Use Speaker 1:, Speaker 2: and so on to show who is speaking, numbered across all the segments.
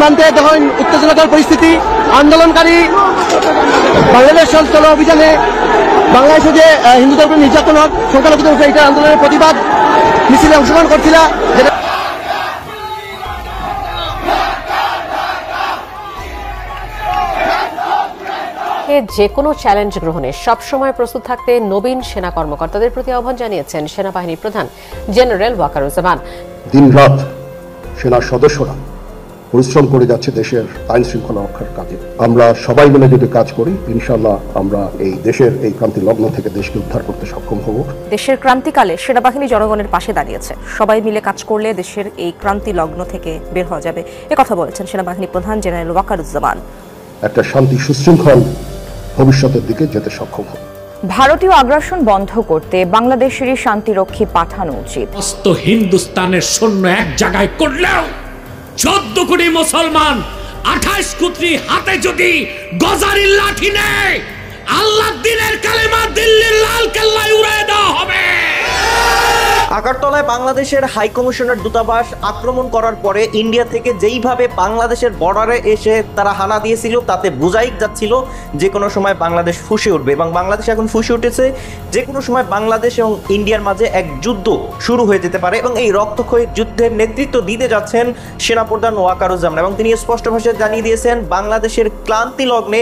Speaker 1: সীমান্তে দেখুন উত্তেজনাকর পরিস্থিতি। আন্দোলনকারী বাংলাদেশ চলো অভিযানে বাংলাদেশে যে হিন্দুদের উপর নির্যাতন হোক, সংখ্যালঘুদের উপরে, এটা আন্দোলনের প্রতিবাদ মিছিলে অংশগ্রহণ করছিল।
Speaker 2: যে কোনো চ্যালেঞ্জ গ্রহণে সবসময় প্রস্তুত থাকতে নবীন সেনা কর্মকর্তাদের প্রতি আহ্বান জানিয়েছেন সেনাবাহিনী প্রধান জেনারেল ওয়াকারুজ্জামান।
Speaker 3: দিন রাত সেনার সদস্যরা পরিশ্রম করে যাচ্ছে দেশের আইন শৃঙ্খলা রক্ষার কাজে। আমরা সবাই মিলে যদি কাজ করি, ইনশাআল্লাহ আমরা এই দেশের এই ক্রান্তি লগ্ন থেকে দেশকে উদ্ধার করতে সক্ষম হব।
Speaker 4: দেশের ক্রান্তিকালে সেনাবাহিনী জনগণের পাশে দাঁড়িয়েছে। সবাই মিলে কাজ করলে দেশের এই ক্রান্তি লগ্ন থেকে বের হওয়া যাবে, কথা বলেছেন সেনাবাহিনী প্রধান জেনারেল ওয়াকারুজ্জামান।
Speaker 3: একটা শান্তি সুশৃঙ্খল ভবিষ্যতের দিকে যেতে সক্ষম হব।
Speaker 4: ভারতীয় আগ্রাসন বন্ধ করতে বাংলাদেশেরই শান্তিরক্ষী পাঠানো উচিত।
Speaker 5: হিন্দুস্তানের সৈন্য এক জায়গায় করলেও 14 কোটি মুসলমান 28 কোটি হাতে যদি গজারির লাঠি নেয়, আল্লাহর দ্বীনের কালেমা দিল্লির লাল কেল্লায় উড়িয়ে দেওয়া হবে।
Speaker 6: আগারতলায় বাংলাদেশের হাই কমিশনার দূতাবাস আক্রমণ করার পরে ইন্ডিয়া থেকে যেইভাবে বাংলাদেশের বর্ডারে এসে তারা হানা দিয়েছিল, তাতে বোঝাই যাচ্ছিল যে কোনো সময় বাংলাদেশ ফুঁসে উঠবে। এবং বাংলাদেশ এখন ফুঁসে উঠেছে, যে কোনো সময় বাংলাদেশ এবং ইন্ডিয়ার মাঝে এক যুদ্ধ শুরু হয়ে যেতে পারে। এবং এই রক্তক্ষয়ী যুদ্ধের নেতৃত্ব দিতে যাচ্ছেন সেনাপ্রধান ওয়াকারুজ্জামান। এবং তিনি স্পষ্ট ভাষায় জানিয়ে দিয়েছেন, বাংলাদেশের ক্লান্তি লগ্নে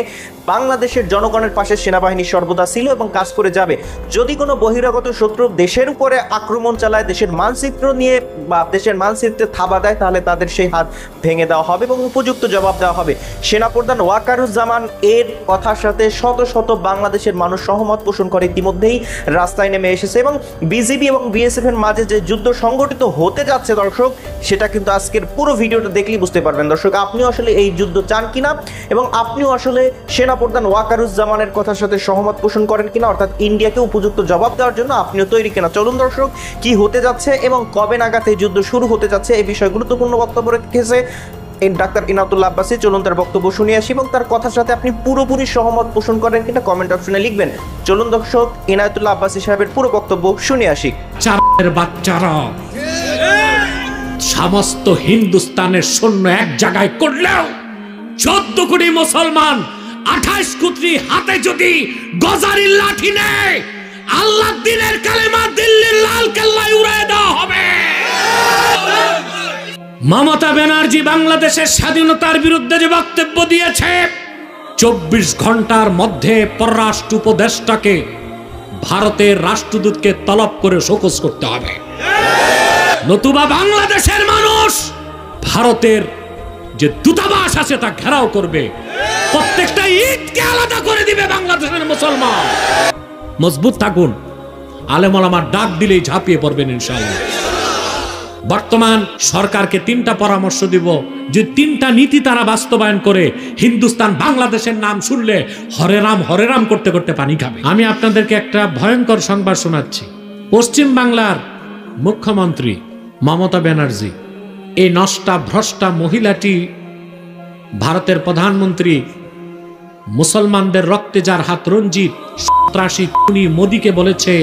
Speaker 6: বাংলাদেশের জনগণের পাশে সেনাবাহিনী সর্বদা ছিল এবং কাজ করে যাবে। যদি কোনো বহিরাগত শত্রু দেশের উপরে আক্রমণ চালায়, দেশের মানচিত্র নিয়ে বা দেশের মানচিত্রে থাবা দেয়, তাহলে তাদের সেই হাত ভেঙে দেওয়া হবে এবং উপযুক্ত জবাব দেওয়া হবে। সেনাপ্রধান ওয়াকারুজ্জামান এর কথার সাথে শত শত বাংলাদেশের মানুষ সহমত পোষণ করে ইতিমধ্যেই রাস্তায় নেমে এসেছে। এবং বিজিবি এবং বিএসএফ এর মাঝে যে যুদ্ধ সংগঠিত হতে যাচ্ছে দর্শক, সেটা কিন্তু আজকের পুরো ভিডিওটা দেখলেই বুঝতে পারবেন। দর্শক, আপনিও আসলে এই যুদ্ধ চান কিনা এবং আপনিও আসলে সেনাপ্রধান ওয়াকারুজ্জামানের কথার সাথে সহমত পোষণ করেন কিনা, অর্থাৎ ইন্ডিয়াকে উপযুক্ত জবাব দেওয়ার জন্য আপনিও তৈরি কিনা। চলুন দর্শক, কি হতে যাচ্ছে এবং কবে নাগাদ এই যুদ্ধ শুরু হতে যাচ্ছে, এই বিষয়ে গুরুত্বপূর্ণ বক্তব্য রেখেছে ডাক্তার ইনায়েতুল্লাহ আব্বাসী। চলুন তার বক্তব্য শুনে আসি এবং তার কথার সাথে আপনি পুরোপুরি সহমত পোষণ করেন কিনা কমেন্ট অপশনে লিখবেন। চলুন দর্শক, ইনায়েতুল্লাহ আব্বাসী সাহেবের পুরো বক্তব্য শুনে আসি।
Speaker 5: বাচ্চারা, সমস্ত হিন্দুস্তানের সৈন্য এক জায়গায় করলেও 14 কোটি মুসলমান 28 কোটি হাতে যদি গজারির লাঠি নেয়, আল্লাহর দ্বীনের কালেমা দিল্লির লাল কেল্লায় উড়িয়ে দেওয়া হবে। মমতা ব্যানার্জি বাংলাদেশের স্বাধীনতার বিরুদ্ধে যে বক্তব্য দিয়েছে, 24 ঘন্টার মধ্যে পররাষ্ট্র উপদেষ্টাকে ভারতের রাষ্ট্রদূতকে তলব করে শোকজ করতে হবে, নতুবা বাংলাদেশের মানুষ ভারতের যে দূতাবাস আছে তা ঘেরাও করবে, প্রত্যেকটা ঈদকে আলাদা করে দিবে বাংলাদেশের মুসলমান। মজবুত থাকুন, আলেম ওলামার ডাক দিলেই ঝাঁপিয়ে পড়বেন ইনশাআল্লাহ। বর্তমান সরকারকে 3টা পরামর্শ দিব, যে 3টা নীতি তারা বাস্তবায়ন করে, হিন্দুস্তান বাংলাদেশের নাম শুনলে হরে রাম করতে করতে পানি খাবে। আমি আপনাদেরকে একটা ভয়ঙ্কর সংবাদ শোনাচ্ছি। পশ্চিম বাংলার মুখ্যমন্ত্রী মমতা ব্যানার্জি, এই নষ্টা ভ্রষ্টা মহিলাটি ভারতের প্রধানমন্ত্রী মুসলমানদের রক্তে যার হাত রঞ্জিত সন্ত্রাসী খুনি মোদীকে বলেছে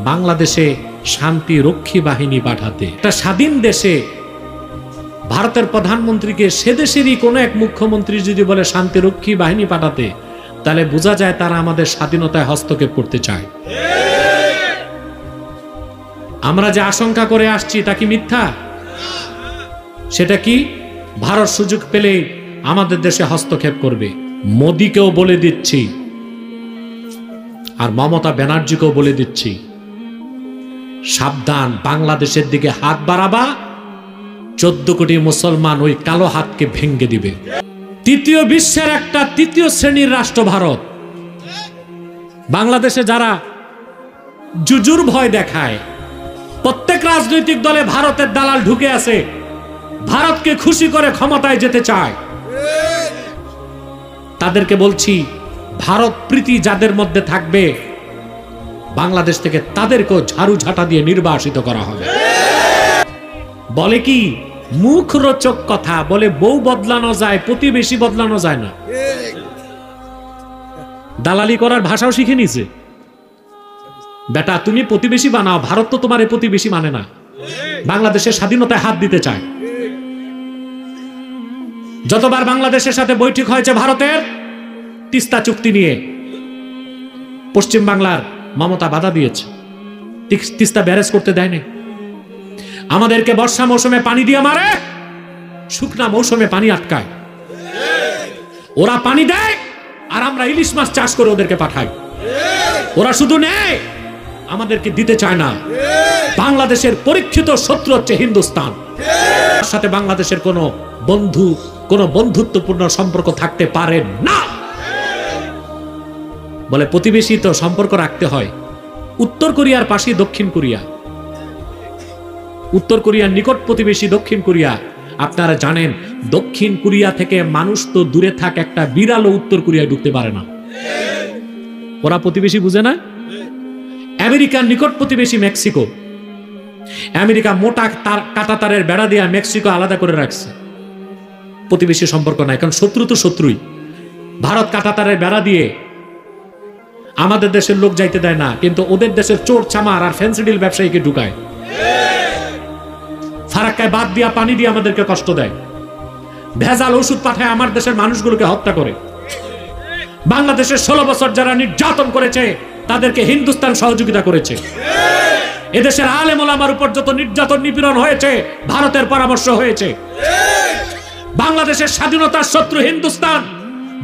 Speaker 5: বাংলাদেশে শান্তি রক্ষী বাহিনী পাঠাতে। একটা স্বাধীন দেশে ভারতের প্রধানমন্ত্রীকে সে দেশেরই কোনো এক মুখ্যমন্ত্রী যদি বলে শান্তি রক্ষী বাহিনী পাঠাতে, তাহলে বোঝা যায় তারা আমাদের স্বাধীনতায় হস্তক্ষেপ করতে চায়। আমরা যে আশঙ্কা করে আসছি তা কি মিথ্যা? সেটা কি ভারত সুযোগ পেলে আমাদের দেশে হস্তক্ষেপ করবে? মোদীকেও বলে দিচ্ছি আর মমতা ব্যানার্জিকেও বলে দিচ্ছি, সাবধান, বাংলাদেশের দিকে হাত বাড়াবা, 14 কোটি মুসলমান ওই কালো হাতকে ভেঙে দিবে। তৃতীয় বিশ্বের একটা তৃতীয় শ্রেণীর রাষ্ট্র ভারত। বাংলাদেশে যারা জুজুর ভয় দেখায়, প্রত্যেক রাজনৈতিক দলে ভারতের দালাল ঢুকে আছে, ভারতকে খুশি করে ক্ষমতায় যেতে চায়। তাদেরকে বলছি, ভারত প্রীতি যাদের মধ্যে থাকবে, বাংলাদেশ থেকে তাদেরকেও ঝাড়ু ঝাঁটা দিয়ে নির্বাসিত করা হবে। বলে কি মুখ রোচক কথা, বলে বউ বদলানো যায়, প্রতিবেশী বদলানো যায় না। দালালি করার ভাষাও শিখে নিছে। বেটা তুমি প্রতিবেশী বানাও, ভারত তো তোমার প্রতিবেশী মানে না, বাংলাদেশের স্বাধীনতায় হাত দিতে চায়। যতবার বাংলাদেশের সাথে বৈঠক হয়েছে ভারতের তিস্তা চুক্তি নিয়ে, পশ্চিম বাংলার মমতা বাধা দিয়েছে, তিস্তা ব্যারেজ করতে দেয়নি। আমাদেরকে বর্ষা মৌসুমে পানি দিয়ে মারে, শুকনা মৌসুমে পানি আটকায়। ওরা পানি দেয় আর আমরা ইলিশ মাছ চাষ করে ওদেরকে পাঠাই। ওরা শুধু নেয়, আমাদেরকে দিতে চায় না। বাংলাদেশের পরীক্ষিত শত্রু হচ্ছে হিন্দুস্তান। তার সাথে বাংলাদেশের কোনো বন্ধুত্বপূর্ণ সম্পর্ক থাকতে পারে না। বলে প্রতিবেশী তো সম্পর্ক রাখতে হয়। উত্তর কোরিয়ার পাশে দক্ষিণ কোরিয়া, উত্তর কোরিয়ার নিকট প্রতিবেশী দক্ষিণ কোরিয়া। আপনারা জানেন দক্ষিণ কোরিয়া থেকে মানুষ তো দূরে থাক, একটা বিড়ালও উত্তর কোরিয়ায় ঢুকতে পারে না। ওরা প্রতিবেশী বুঝে না। আমেরিকার নিকট প্রতিবেশী মেক্সিকো, আমেরিকা মোটা কাঁটাতারের বেড়া দিয়ে মেক্সিকো আলাদা করে রাখছে, প্রতিবেশী সম্পর্ক নাই, কারণ শত্রু তো শত্রুই। ভারত কাঁটাতারের বেড়া দিয়ে আমাদের দেশের লোক যাইতে দেয় না, কিন্তু ওদের দেশের চোর চামার আর ফেন্সিডিল ব্যবসায়ীকে ঢুকায়। ফারাক্কায় বাদ দিয়া পানি দিয়ে আমাদেরকে কষ্ট দেয়, ভেজাল ওষুধ পাঠায় আমার দেশের মানুষগুলোকে হত্যা করে। বাংলাদেশের 16 বছর যারা নির্যাতন করেছে তাদেরকে হিন্দুস্তান সহযোগিতা করেছে। এদেশের আলেম ওলামার উপর যত নির্যাতন নিপীড়ন হয়েছে ভারতের পরামর্শ হয়েছে। বাংলাদেশের স্বাধীনতার শত্রু হিন্দুস্তান,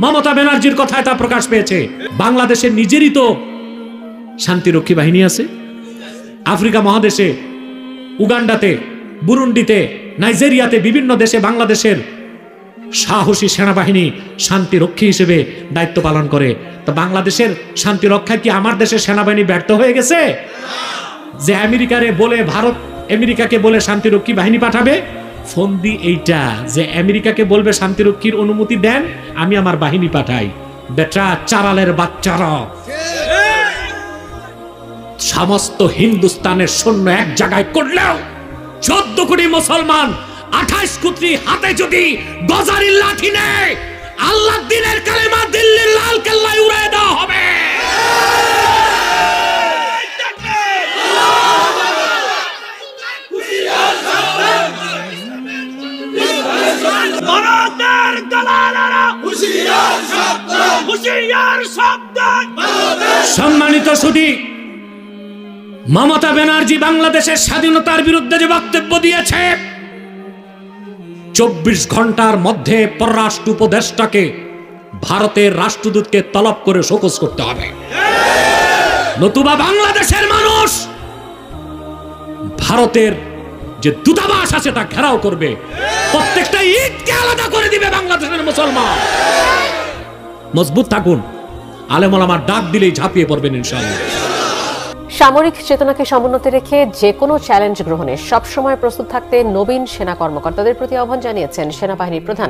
Speaker 5: মমতা ব্যানার্জির কথায় তা প্রকাশ পেয়েছে। বাংলাদেশের নিজেরই তো শান্তিরক্ষী বাহিনী আছে। আফ্রিকা মহাদেশে, উগান্ডাতে, বুরুন্ডিতে, নাইজেরিয়াতে, বিভিন্ন দেশে বাংলাদেশের সাহসী সেনাবাহিনী শান্তিরক্ষী হিসেবে দায়িত্ব পালন করে। তো বাংলাদেশের শান্তি রক্ষায় কি আমার দেশের সেনাবাহিনী ব্যর্থ হয়ে গেছে? যে আমেরিকারে বলে, ভারত আমেরিকাকে বলে শান্তিরক্ষী বাহিনী পাঠাবে, ফন্দি এইটা যে আমেরিকাকে বলবে শান্তিরক্ষীর অনুমতি দেন, আমি আমার বাহিনী পাঠাই। বেটা চারালের বাচ্চারা, সমস্ত হিন্দুস্তানের সৈন্য এক জায়গায় করলেও 14 কোটি মুসলমান 28 কোটি হাতে যদি গজারির লাঠি নেয়, আল্লাহর দ্বীনের কালেমা দিল্লির লাল কেল্লায় উড়িয়ে দেওয়া হবে। সম্মানিত সুধী, মমতা ব্যানার্জি বাংলাদেশের স্বাধীনতার বিরুদ্ধে যে বক্তব্য দিয়েছে, 24 ঘন্টার মধ্যে পররাষ্ট্র উপদেষ্টাকে ভারতের রাষ্ট্রদূতকে তলব করে শোকজ করতে হবে, নতুবা বাংলাদেশের মানুষ ভারতের যে দূতাবাস আছে তা ঘেরাও করবে, প্রত্যেকটা ঈদকে আলাদা করে দিবে বাংলাদেশের মুসলমান। মজবুত থাকুন, আলেম ওলামার ডাক দিলেই ঝাঁপিয়ে পড়বেন ইনশাআল্লাহ।
Speaker 2: সামরিক চেতনাকে সমুন্নতে রেখে যে কোনো চ্যালেঞ্জ গ্রহণে সবসময় প্রস্তুত থাকতে নবীন সেনা কর্মকর্তাদের প্রতি আহ্বান জানিয়েছেন সেনাবাহিনীর প্রধান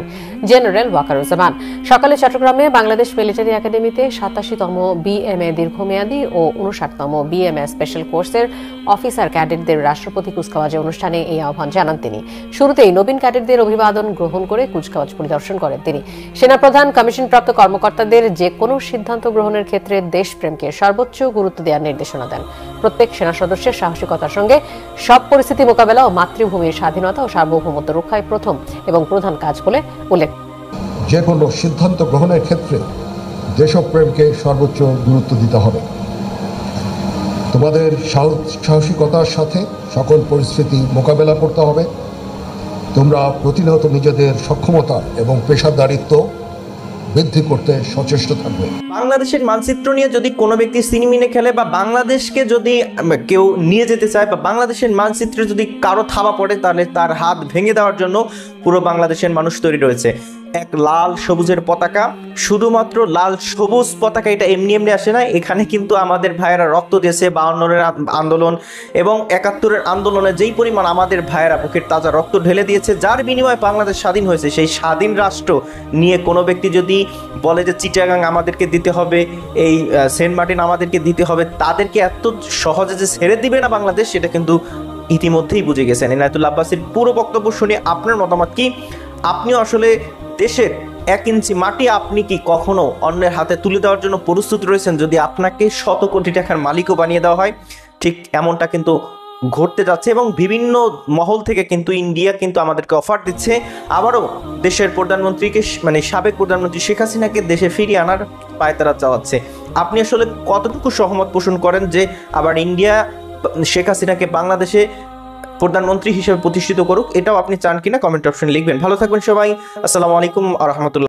Speaker 2: জেনারেল ওয়াকারুজ্জামান। সকালে চট্টগ্রামে বাংলাদেশ মিলিটারি একাডেমিতে 87তম বিএমএ দীর্ঘমেয়াদী ও 59তম বিএমএ স্পেশাল কোর্সের অফিসার ক্যাডেটদের রাষ্ট্রপতি কুচকাওয়াজে অনুষ্ঠানে এই আহ্বান জানান তিনি। শুরুতেই নবীন ক্যাডেটদের অভিবাদন গ্রহণ করে কুচকাওয়াজ পরিদর্শন করেন তিনি। সেনাপ্রধান কমিশনপ্রাপ্ত কর্মকর্তাদের যে কোনো সিদ্ধান্ত গ্রহণের ক্ষেত্রে দেশপ্রেমকে সর্বোচ্চ গুরুত্ব দেওয়ার নির্দেশনা দেন। প্রত্যেক সেনা সদস্যের সাহসিকতার সঙ্গে সব পরিস্থিতি মোকাবেলা ও মাতৃভূমির স্বাধীনতা ও সার্বভৌমত্ব রক্ষায় প্রথম এবং প্রধান কাজ বলে উল্লেখ।
Speaker 3: যে কোনো সিদ্ধান্ত গ্রহণের ক্ষেত্রে দেশপ্রেমকে সর্বোচ্চ গুরুত্ব দিতে হবে। তোমাদের সাহসিকতার সাথে সকল পরিস্থিতি মোকাবেলা করতে হবে। তোমরা প্রতিনিয়ত নিজেদের সক্ষমতা এবং পেশাদারিত্ব বৃদ্ধি করতে সচেষ্ট থাকবে।
Speaker 6: বাংলাদেশের মানচিত্র নিয়ে যদি কোনো ব্যক্তি সিনেমিনে খেলে বা বাংলাদেশকে যদি কেউ নিয়ে যেতে চায় বা বাংলাদেশের মানচিত্রে যদি কারো থাবা পড়ে, তাহলে তার হাত ভেঙে দেওয়ার জন্য পুরো বাংলাদেশের মানুষ তৈরি রয়েছে। এক লাল সবুজের পতাকা, শুধুমাত্র লাল সবুজ পতাকা, এটা এমনি এমনি আসে না। এখানে কিন্তু আমাদের ভাইয়েরা রক্ত দিয়েছে। 52-এর আন্দোলন এবং 71-এর আন্দোলনে যেই পরিমাণ আমাদের ভাইয়েরা বুকের তাজা রক্ত ঢেলে দিয়েছে, যার বিনিময়ে বাংলাদেশ স্বাধীন হয়েছে। সেই স্বাধীন রাষ্ট্র নিয়ে কোনো ব্যক্তি যদি বলে যে চিটাগাং আমাদেরকে দিতে হবে, এই সেন্ট মার্টিন আমাদেরকে দিতে হবে, তাদেরকে এত সহজে যে ছেড়ে দিবে না বাংলাদেশ, সেটা কিন্তু ইতিমধ্যেই বুঝে গেছেন। এনায়েতুল্লাহ আব্বাসীর পুরো বক্তব্য শুনে আপনার মতামত কি? আপনিও আসলে দেশের 1 ইঞ্চি মাটি আপনি কি কখনো অন্যের হাতে তুলে দেওয়ার জন্য প্রস্তুত রয়েছেন যদি আপনাকে 100 কোটি টাকার মালিকও বানিয়ে দেওয়া হয়? ঠিক এমনটা কিন্তু ঘটতে যাচ্ছে এবং বিভিন্ন মহল থেকে কিন্তু ইন্ডিয়া কিন্তু আমাদেরকে অফার দিচ্ছে আবারও দেশের প্রধানমন্ত্রীকে মানে সাবেক প্রধানমন্ত্রী শেখ হাসিনাকে দেশে ফিরিয়ে আনার পায়তারা চালাচ্ছে। আপনি আসলে কতটুকু সহমত পোষণ করেন যে আবার ইন্ডিয়া শেখ হাসিনাকে বাংলাদেশে প্রধানমন্ত্রী হিসেবে প্রতিষ্ঠিত করুক? এটাও আপনি চান কিনা কমেন্ট অপশনে লিখবেন। ভালো থাকবেন সবাই। আসসালামু আলাইকুম ওয়া রাহমাতুল্লাহ।